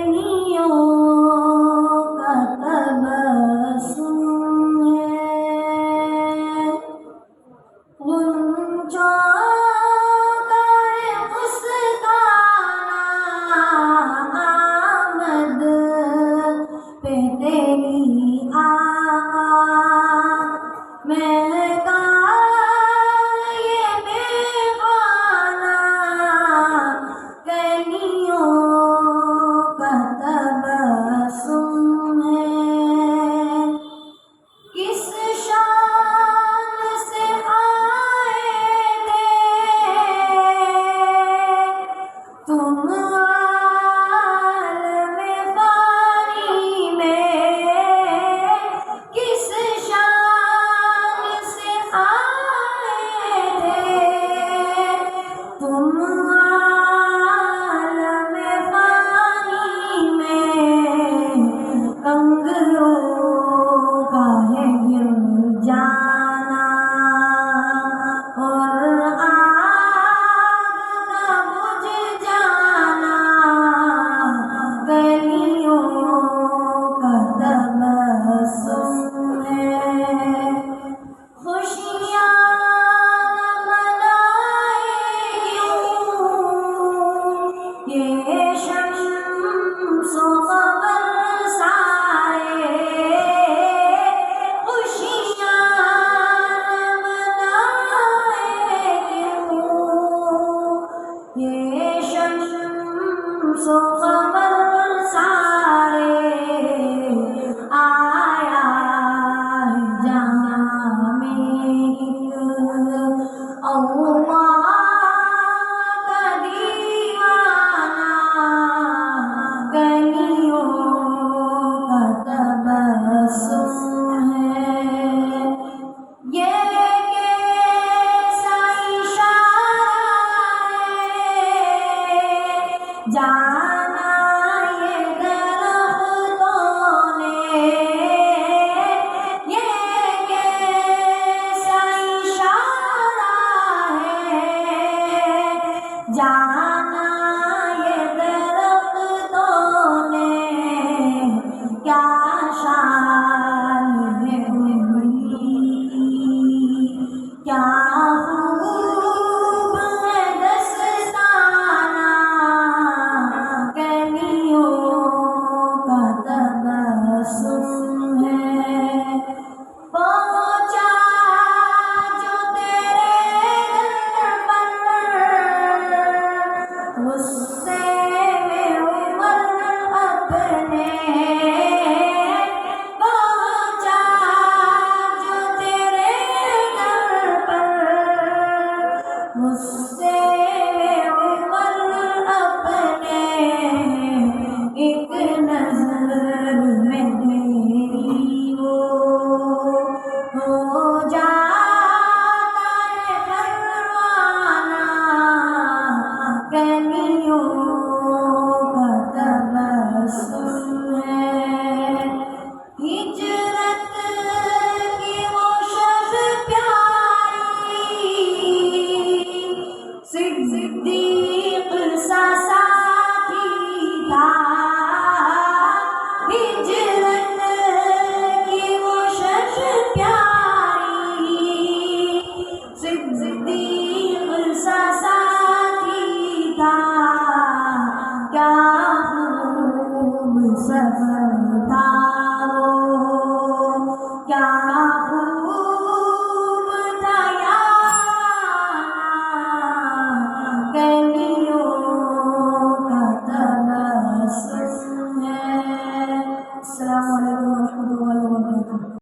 کلیوں کا تبسم ہے، غنچوں کا مستانہ آمد پہ تیری آقا مہکا یہ میخانہ، کلیوں کا تبسم ہے۔ کس شان سے آئے تھے تم عالم فانی میں، کس شان سے آئے تھے تم عالم فانی میں، کنگروں کا ہے گر جانا اور آگ کا بجھ جانا، کلیوں کا تبسم ہے۔ خوشیاں منائے یوں یہ شمس و قمر سارے، خوشیاں منائے یوں یہ شمس و قمر سارے، آیا ہے جہاں میں ایک اللہ کا دیوانہ، کلیوں کا تبسم ہے۔ یہ کیسا اشارہ ہے جانا یہ درختوں نے، یہ کیسا اشارہ ہے جانا یہ درختوں نے، کیا شان ہے انکی، کیا خوب ہے دستانہ، کلیوں کا تبسم ہے۔ پہنچا جو تیرے در پر غصے میں عمر اپنے، پہنچا جو تیرے در پر غصے میں عمر اپنے، ایک نظر میں تیری وہ ہو جاتا ہے پروانہ، کلیوں کا تبسم ہے۔ ہجرت کی وہ شب پیاری، صدیق سا ساتھی تھا، ہجرت کی وہ شب پیاری، صدیق سا ساتھی تھا، کیا خوب سفر تھا وہ، کیا خوب تھا یارانہ، کلیوں کا تبسم